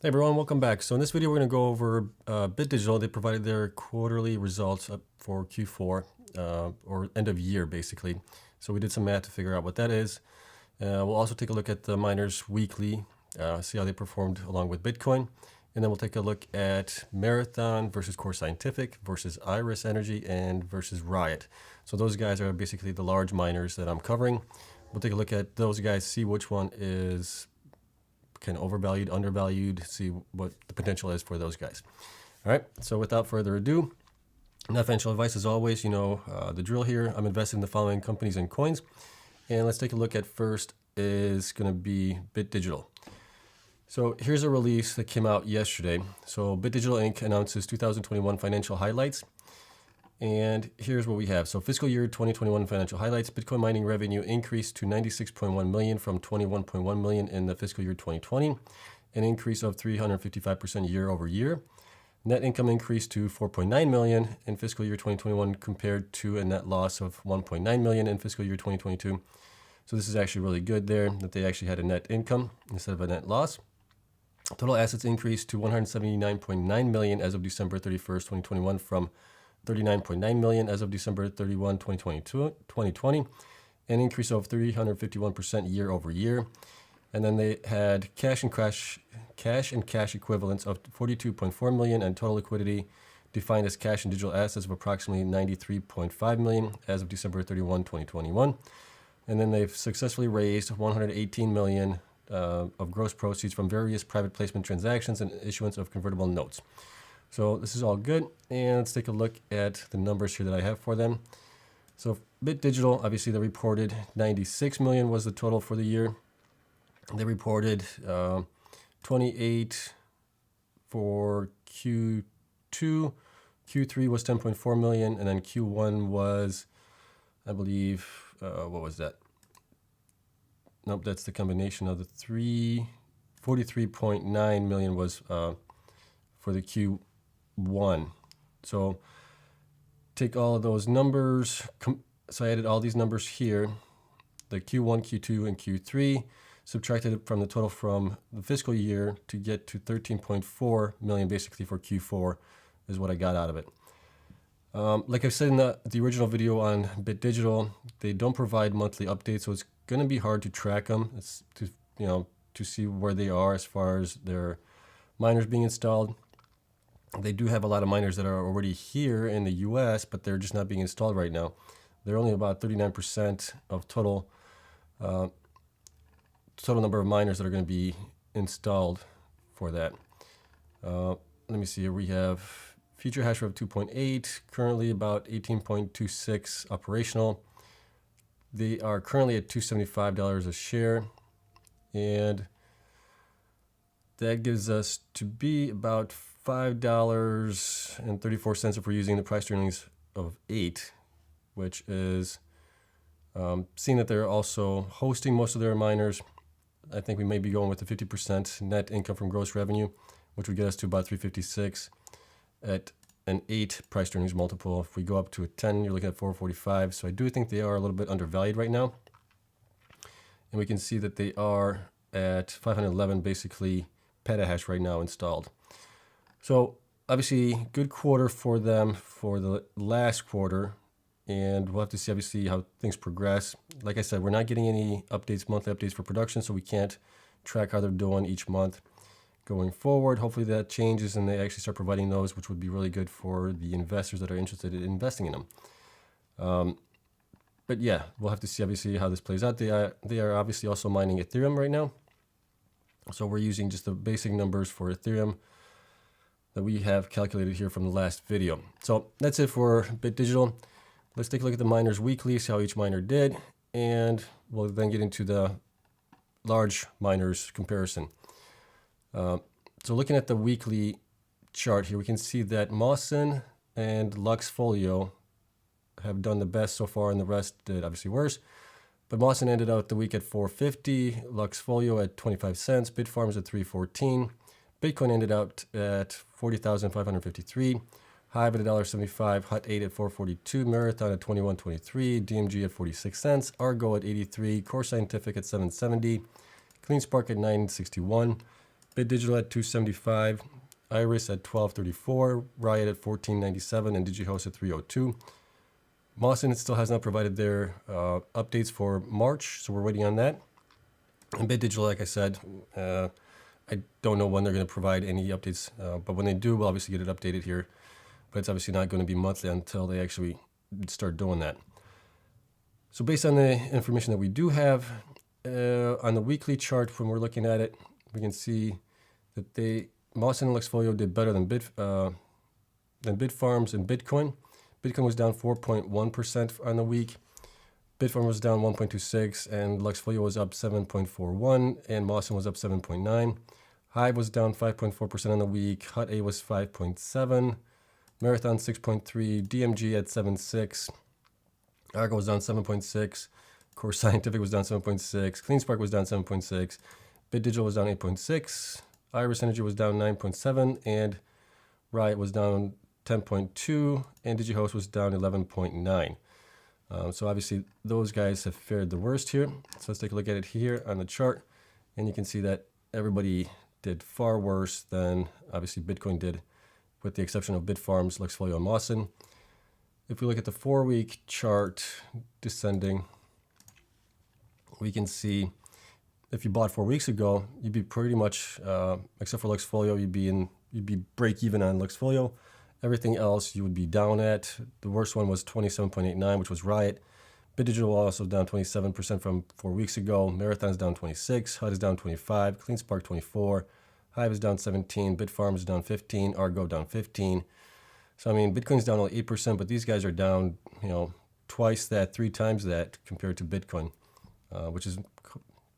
Hey everyone, welcome back. So in this video, we're going to go over Digital. They provided their quarterly results for Q4 or end of year, basically. So we did some math to figure out what that is. We'll also take a look at the miners weekly, see how they performed along with Bitcoin. And then we'll take a look at Marathon versus Core Scientific versus Iris Energy and versus Riot. So those guys are basically the large miners that I'm covering. We'll take a look at those guys, see which one is kind of overvalued, undervalued, see what the potential is for those guys. All right, so without further ado, not financial advice as always, you know the drill here. I'm invested in the following companies and coins. And let's take a look at first is going to be Digital. So here's a release that came out yesterday. So Digital Inc. announces 2021 financial highlights. And here's what we have. So fiscal year 2021 financial highlights. Bitcoin mining revenue increased to 96.1 million from 21.1 million in the fiscal year 2020, an increase of 355% year over year. Net income increased to 4.9 million in fiscal year 2021 compared to a net loss of 1.9 million in fiscal year 2022. So this is actually really good there that they actually had a net income instead of a net loss. Total assets increased to 179.9 million as of December 31st, 2021 from 39.9 million as of December 31, 2020, an increase of 351% year over year. And then they had cash and cash equivalents of 42.4 million and total liquidity defined as cash and digital assets of approximately 93.5 million as of December 31, 2021. And then they've successfully raised 118 million of gross proceeds from various private placement transactions and issuance of convertible notes. So this is all good, and let's take a look at the numbers here that I have for them. So Digital, obviously they reported 96 million was the total for the year. They reported 28 for Q2, Q3 was 10.4 million, and then Q1 was, I believe, what was that? Nope, that's the combination of the three. 43.9 million was for the Q1. So take all of those numbers. So I added all these numbers here, the Q1, Q2, and Q3, subtracted it from the total from the fiscal year to get to 13.4 million basically for Q4 is what I got out of it. Like I said in the original video on Digital, they don't provide monthly updates, so it's going to be hard to track them. It's to see where they are as far as their miners being installed. They do have a lot of miners that are already here in the US, but they're just not being installed right now. They're only about 39% of total number of miners that are going to be installed for that. Let me see here. We have future hash rate of 2.8, currently about 18.26 operational. They are currently at $275 a share, and that gives us to be about $5.34 if we're using the price to earnings of 8, which is seeing that they're also hosting most of their miners. I think we may be going with the 50% net income from gross revenue, which would get us to about 356 at an 8 price to earnings multiple. If we go up to a 10, you're looking at 445. So I do think they are a little bit undervalued right now. And we can see that they are at 511 basically petahash right now installed. So obviously good quarter for them for the last quarter, and we'll have to see obviously how things progress. Like I said, we're not getting any updates, monthly updates for production, so we can't track how they're doing each month going forward. Hopefully that changes and they actually start providing those, which would be really good for the investors that are interested in investing in them. But yeah, we'll have to see obviously how this plays out. They are obviously also mining Ethereum right now. So we're using just the basic numbers for Ethereum that we have calculated here from the last video. So that's it for Digital. Let's take a look at the miners weekly, see how each miner did, and we'll then get into the large miners comparison. So looking at the weekly chart here, we can see that Mawson and Luxxfolio have done the best so far, and the rest did obviously worse. But Mawson ended out the week at 450, Luxxfolio at 25 cents, Bitfarms at 314. Bitcoin ended out at 40,553, Hive at $1.75, Hut 8 at 442, Marathon at 21.23, DMG at 46 cents, Argo at 83, Core Scientific at 770, Cleanspark at 961, BitDigital at 275, Iris at 1234, Riot at 1497, and Digihost at 302. Mawson still has not provided their updates for March, so we're waiting on that. And BitDigital, like I said, I don't know when they're going to provide any updates, but when they do, we'll obviously get it updated here. But it's obviously not going to be monthly until they actually start doing that. So based on the information that we do have, on the weekly chart, when we're looking at it, we can see that Mawson and Luxxfolio did better than Bitfarms and Bitcoin. Bitcoin was down 4.1% on the week. Bitfarms was down 1.26, and Luxxfolio was up 7.41, and Mawson was up 7.9. Hive was down 5.4% on the week. Hut A was 5.7. Marathon 6.3. DMG at 7.6. Argo was down 7.6. Core Scientific was down 7.6. Cleanspark was down 7.6. BitDigital was down 8.6. Iris Energy was down 9.7, and Riot was down 10.2, and Digihost was down 11.9. So obviously those guys have fared the worst here. So let's take a look at it here on the chart, and you can see that everybody did far worse than obviously Bitcoin did, with the exception of Bitfarms, Luxxfolio, and Mawson. If we look at the 4-week chart descending, we can see if you bought 4 weeks ago, you'd be pretty much, except for Luxxfolio, you'd be break even on Luxxfolio. Everything else you would be down at. The worst one was 27.89, which was Riot. BitDigital also down 27% from 4 weeks ago. Marathon's down 26. Hut is down 25. Cleanspark 24. Hive is down 17. Bitfarms is down 15. Argo down 15. So I mean, Bitcoin's down only 8%, but these guys are down, twice that, 3 times that compared to Bitcoin, which is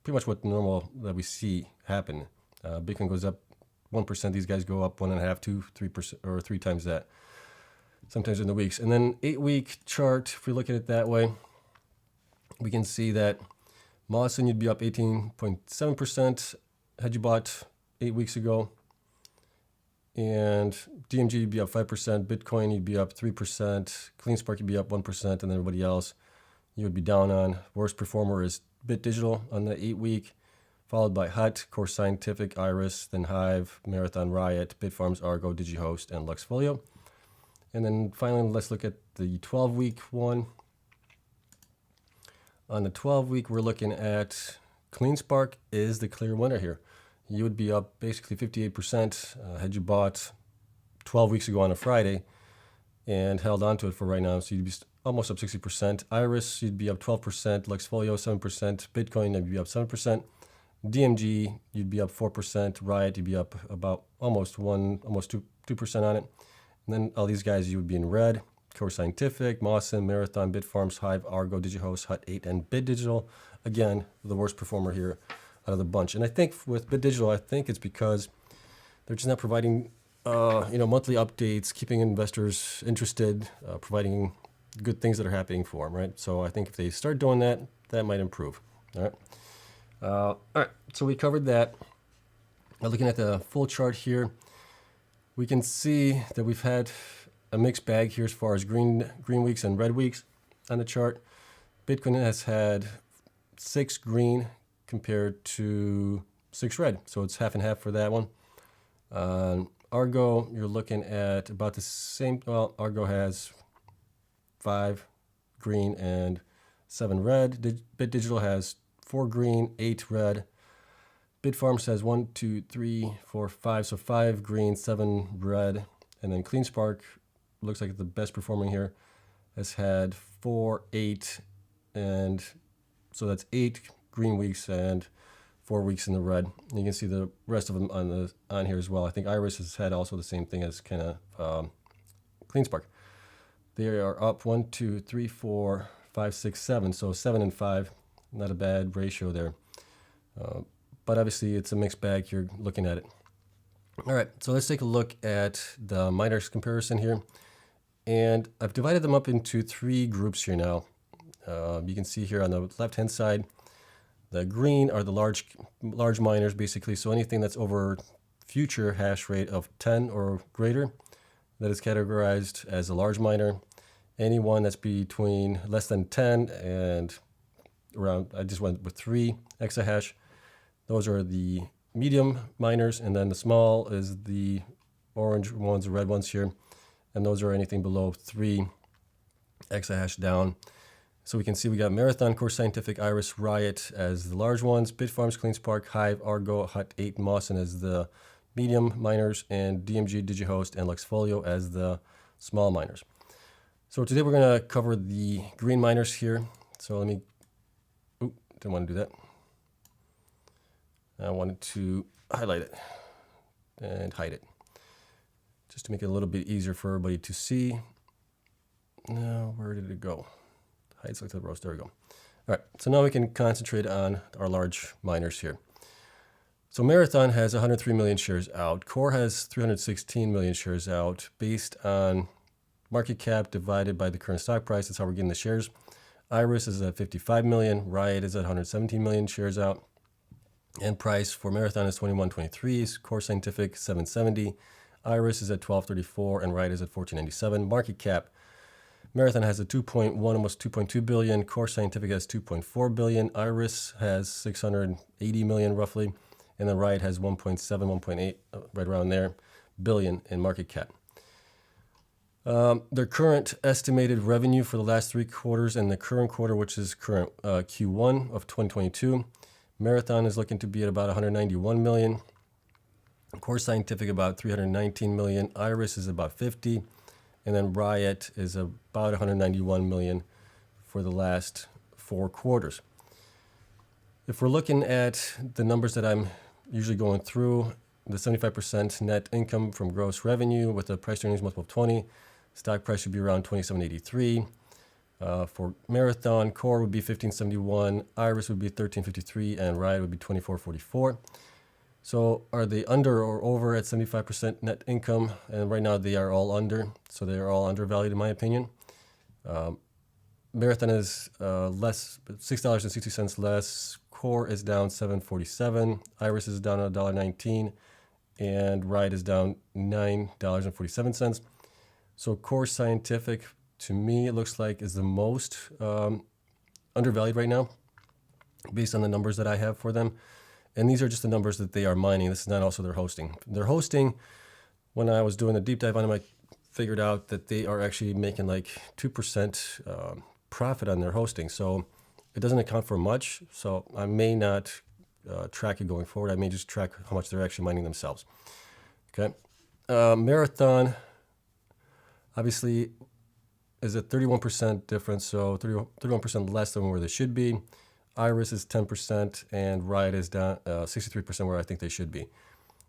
pretty much what normal that we see happen. Bitcoin goes up 1%, these guys go up 1.5%, 2%, 3%, or 3 times that, sometimes in the weeks. And then 8-week chart, if we look at it that way, we can see that Mawson, you'd be up 18.7% had you bought 8 weeks ago. And DMG, you'd be up 5%. Bitcoin, you'd be up 3%. Cleanspark, you'd be up 1%. And then everybody else, you would be down on. Worst performer is BitDigital on the 8-week, followed by Hut, Core Scientific, Iris, then Hive, Marathon, Riot, Bitfarms, Argo, Digihost, and Luxxfolio. And then finally, let's look at the 12-week one. On the 12-week, we're looking at Cleanspark is the clear winner here. You would be up basically 58% had you bought 12 weeks ago on a Friday and held on to it for right now. So you'd be almost up 60%. Iris, you'd be up 12%. Luxxfolio, 7%. Bitcoin, you'd be up 7%. DMG, you'd be up 4%. Riot, you'd be up about almost 2% on it. And then all these guys, you would be in red. Core Scientific, Mawson, Marathon, Bitfarms, Hive, Argo, Digihost, Hut 8, and BitDigital. Again, the worst performer here out of the bunch. And I think with BitDigital, I think it's because they're just not providing, monthly updates, keeping investors interested, providing good things that are happening for them, right? So I think if they start doing that, that might improve. All right. So we covered that. Now looking at the full chart here, we can see that we've had a mixed bag here as far as green weeks and red weeks on the chart. Bitcoin has had 6 green compared to 6 red, so it's half and half for that one. Argo, you're looking at about the same. Well, Argo has 5 green and 7 red. BitDigital has 4 green, 8 red. Bitfarms has 1, 2, 3, 4, 5, so 5 green, 7 red. And then Cleanspark looks like the best performing here, has had 4, 8, and so that's 8 green weeks and 4 weeks in the red. And you can see the rest of them on here as well. I think Iris has had also the same thing as kind of Cleanspark. They are up 1, 2, 3, 4, 5, 6, 7. So 7 and 5, not a bad ratio there. But obviously it's a mixed bag here looking at it. All right, so let's take a look at the miners comparison here. And I've divided them up into 3 groups here now. You can see here on the left-hand side, the green are the large miners, basically. So anything that's over future hash rate of 10 or greater, that is categorized as a large miner. Anyone that's between less than 10 and around, I just went with 3 exahash, those are the medium miners, and then the small is the orange ones, the red ones here, and those are anything below 3 exahash down. So we can see we got Marathon, Core Scientific, Iris, Riot as the large ones, Bitfarms, Cleanspark, Hive, Argo, Hut 8, Mawson as the medium miners, and DMG, Digihost, and Luxxfolio as the small miners. So today we're going to cover the green miners here. So let me, didn't want to do that. I wanted to highlight it and hide it, just to make it a little bit easier for everybody to see. Now, where did it go? Hide selected rows, there we go. All right, so now we can concentrate on our large miners here. So Marathon has 103 million shares out. Core has 316 million shares out based on market cap divided by the current stock price. That's how we're getting the shares. Iris is at 55 million. Riot is at 117 million shares out. And price for Marathon is 21.23. Core Scientific 770. Iris is at 12.34 and Riot is at 14.97. Market cap. Marathon has a 2.1, almost 2.2 billion. Core Scientific has 2.4 billion. Iris has 680 million roughly. And then Riot has 1.7, 1.8, right around there, billion in market cap. Their current estimated revenue for the last 3 quarters and the current quarter, which is current Q1 of 2022, Marathon is looking to be at about 191 million. Core Scientific about 319 million. Iris is about 50. And then Riot is about 191 million for the last 4 quarters. If we're looking at the numbers that I'm usually going through, the 75% net income from gross revenue with a price earnings multiple of 20, stock price should be around 27.83. For Marathon, Core would be 15.71, Iris would be 13.53, and Riot would be 24.44. So are they under or over at 75% net income? And right now they are all under, so they are all undervalued in my opinion. Marathon is less, $6.60 less. Core is down $7.47. Iris is down $1.19, and Riot is down $9.47. So Core Scientific, to me, it looks like is the most undervalued right now, based on the numbers that I have for them. And these are just the numbers that they are mining. This is not also their hosting. Their hosting, when I was doing a deep dive on them, I figured out that they are actually making like 2% profit on their hosting. So it doesn't account for much. So I may not track it going forward. I may just track how much they're actually mining themselves. Okay. Marathon, obviously, is a 31% difference. So 31% less than where they should be. Iris is 10% and Riot is down 63% where I think they should be.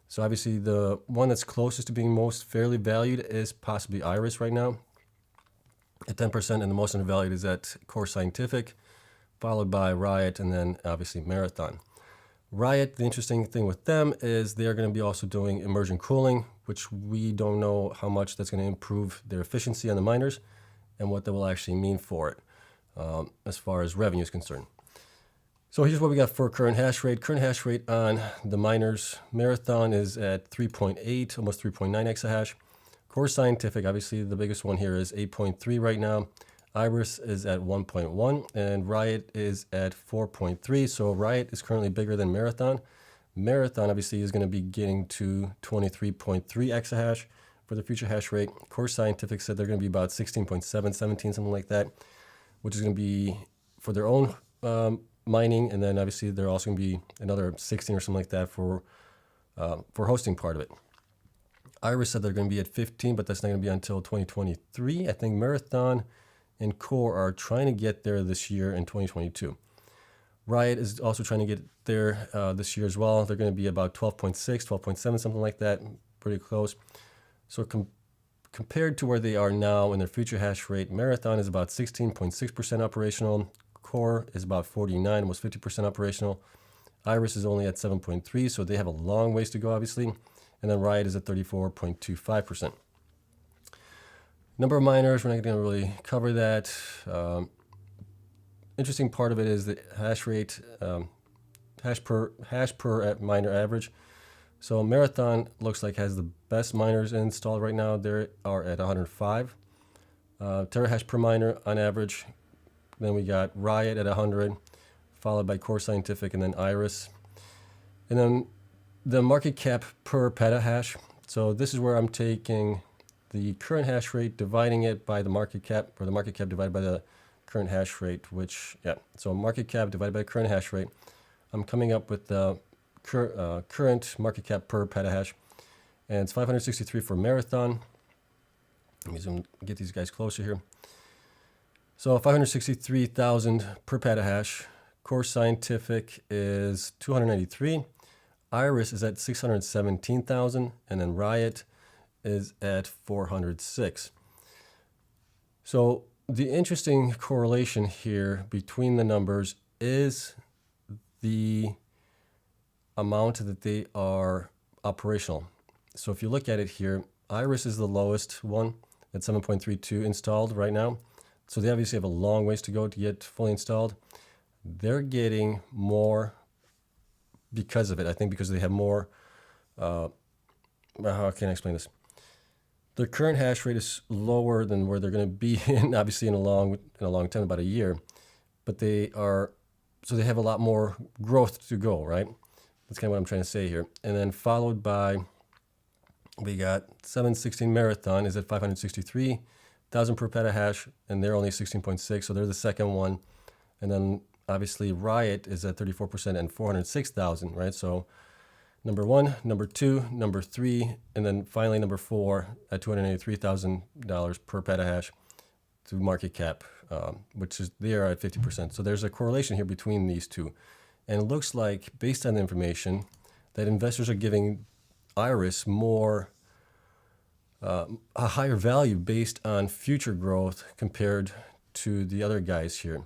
So obviously the one that's closest to being most fairly valued is possibly Iris right now at 10%, and the most undervalued is at Core Scientific, followed by Riot, and then obviously Marathon. Riot, the interesting thing with them is they're going to be also doing immersion cooling, which we don't know how much that's going to improve their efficiency on the miners and what that will actually mean for it as far as revenue is concerned. So here's what we got for current hash rate. Current hash rate on the miners. Marathon is at 3.8, almost 3.9 exahash. Core Scientific, obviously the biggest one here, is 8.3 right now. Iris is at 1.1 and Riot is at 4.3. So Riot is currently bigger than Marathon. Marathon obviously is going to be getting to 23.3 exahash for the future hash rate. Core Scientific said they're going to be about 16.7, 17, something like that, which is going to be for their own mining, and then obviously they're also going to be another 16 or something like that for hosting part of it. Iris said they're going to be at 15, but that's not going to be until 2023. I think Marathon and Core are trying to get there this year in 2022. Riot is also trying to get there this year as well. They're going to be about 12.6, 12.7, something like that, pretty close. So compared to where they are now in their future hash rate, Marathon is about 16.6% operational. Core is about 49, almost 50% operational. Iris is only at 7.3, so they have a long ways to go, obviously. And then Riot is at 34.25%. Number of miners, we're not going to really cover that. Interesting part of it is the hash rate, hash per miner average. So Marathon looks like has the best miners installed right now. They are at 105 terahash per miner on average. Then we got Riot at 100, followed by Core Scientific, and then Iris. And then the market cap per petahash. So this is where I'm taking the current hash rate, dividing it by the market cap, or the market cap divided by the current hash rate, which, yeah, so market cap divided by the current hash rate. I'm coming up with the current market cap per petahash, and it's 563 for Marathon. Let me zoom, get these guys closer here. So 563,000 per petahash. Core Scientific is 293. Iris is at 617,000, and then Riot is at 406. So the interesting correlation here between the numbers is the amount that they are operational. So if you look at it here, Iris is the lowest one at 7.32 installed right now. So they obviously have a long ways to go to get fully installed. They're getting more because of it. I think because they have more, how can I explain this? Their current hash rate is lower than where they're going to be in, obviously in a long time, about a year. But they are, so they have a lot more growth to go, right? That's kind of what I'm trying to say here. And then followed by, we got 716 Marathon is at 563,000 per petahash, and they're only 16.6, so they're the second one. And then obviously Riot is at 34% and 406,000, right? So number one, number two, number three, and then finally number four at $283,000 per petahash to market cap, which is they are at 50%. So there's a correlation here between these two. And it looks like, based on the information, that investors are giving Iris more, a higher value based on future growth compared to the other guys here,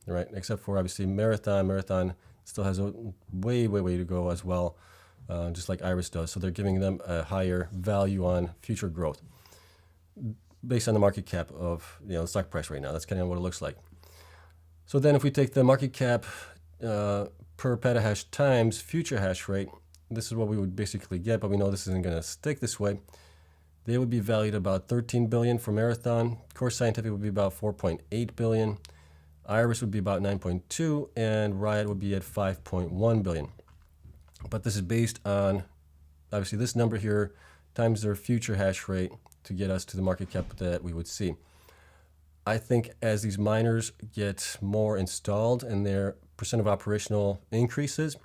right? Except for obviously Marathon. Marathon still has a way to go as well, just like Iris does. So they're giving them a higher value on future growth based on the market cap of the stock price right now. That's kind of what it looks like. So then if we take the market cap per petahash times future hash rate, this is what we would basically get, but we know this isn't going to stick this way. They would be valued about 13 billion for Marathon. Core Scientific would be about 4.8 billion. Iris would be about 9.2, and Riot would be at 5.1 billion. But this is based on, obviously, this number here times their future hash rate to get us to the market cap that we would see. I think as these miners get more installed and their percent of operational increases,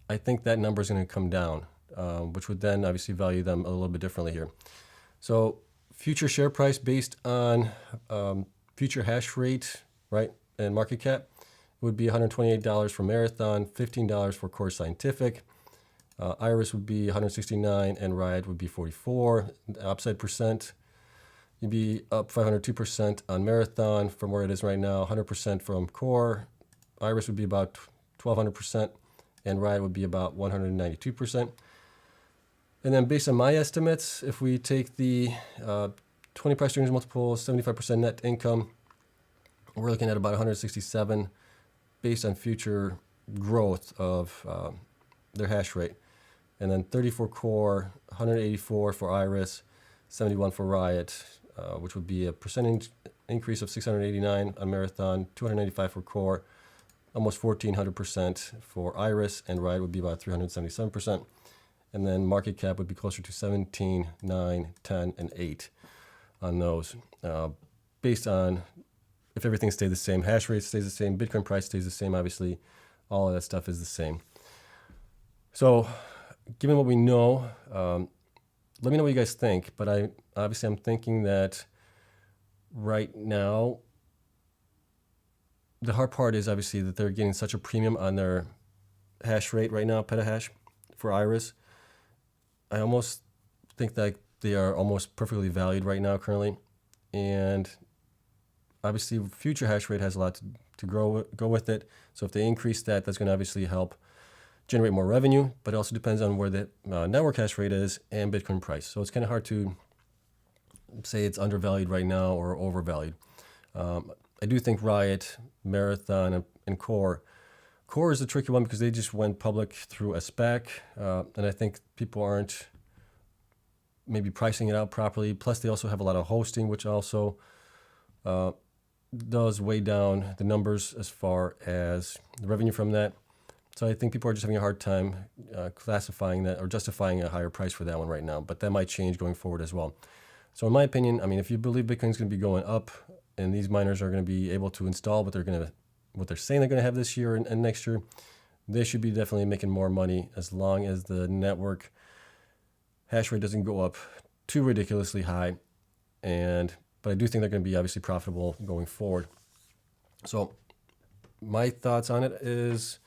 I think that number is going to come down, which would then obviously value them a little bit differently here. So future share price based on future hash rate, right, and market cap would be $128 for Marathon, $15 for Core Scientific. Iris would be 169, and Riot would be 44. The upside percent, you'd be up 502% on Marathon from where it is right now, 100% from Core. Iris would be about 1,200%, and Riot would be about 192%. And then based on my estimates, if we take the 20 price earnings multiple, 75% net income, we're looking at about 167 based on future growth of their hash rate. And then 34 Core, 184 for Iris, 71 for Riot, which would be a percentage increase of 689 on Marathon, 295 for Core, almost 1,400% for Iris, and Riot would be about 377%. And then market cap would be closer to 17, 9, 10, and 8 on those. Based on if everything stayed the same, hash rate stays the same, Bitcoin price stays the same, obviously, all of that stuff is the same. So given what we know, let me know what you guys think. But I'm thinking that right now, the hard part is obviously that they're getting such a premium on their hash rate right now, petahash, for Iris. I almost think that they are almost perfectly valued right now currently. And obviously future hash rate has a lot to go with it. So if they increase that, that's going to obviously help generate more revenue, but it also depends on where the network hash rate is and Bitcoin price. So it's kind of hard to say it's undervalued right now or overvalued. I do think Riot, Marathon, and Core is a tricky one because they just went public through a SPAC, and I think people aren't maybe pricing it out properly. Plus, they also have a lot of hosting, which also does weigh down the numbers as far as the revenue from that. So I think people are just having a hard time classifying that or justifying a higher price for that one right now. But that might change going forward as well. So in my opinion, I mean, if you believe Bitcoin's going to be going up and these miners are going to be able to install what they're saying they're going to have this year and next year, they should be definitely making more money as long as the network hash rate doesn't go up too ridiculously high. But I do think they're going to be obviously profitable going forward. So my thoughts on it is,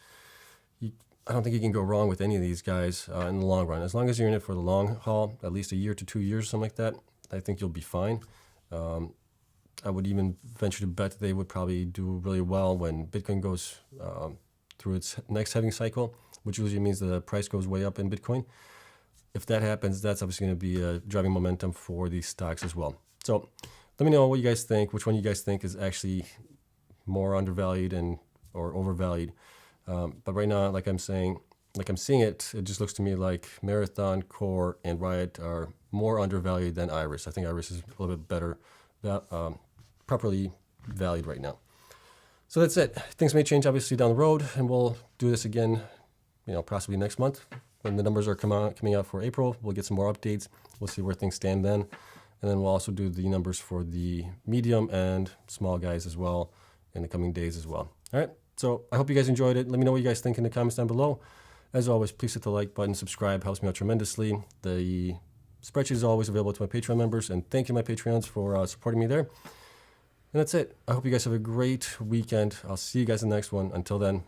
I don't think you can go wrong with any of these guys in the long run. As long as you're in it for the long haul, at least a year to 2 years, something like that, I think you'll be fine. I would even venture to bet that they would probably do really well when Bitcoin goes through its next halving cycle, which usually means the price goes way up in Bitcoin. If that happens, that's obviously going to be a driving momentum for these stocks as well. So let me know what you guys think, which one you guys think is actually more undervalued or overvalued. But right now, like I'm seeing it, it just looks to me like Marathon, Core, and Riot are more undervalued than Iris. I think Iris is a little bit better, properly valued right now. So that's it. Things may change obviously down the road, and we'll do this again, possibly next month when the numbers are coming out for April. We'll get some more updates. We'll see where things stand then, and then we'll also do the numbers for the medium and small guys as well in the coming days as well. All right. So I hope you guys enjoyed it. Let me know what you guys think in the comments down below. As always, please hit the like button, subscribe, helps me out tremendously. The spreadsheet is always available to my Patreon members, and thank you, my Patreons, for supporting me there. And that's it. I hope you guys have a great weekend. I'll see you guys in the next one. Until then,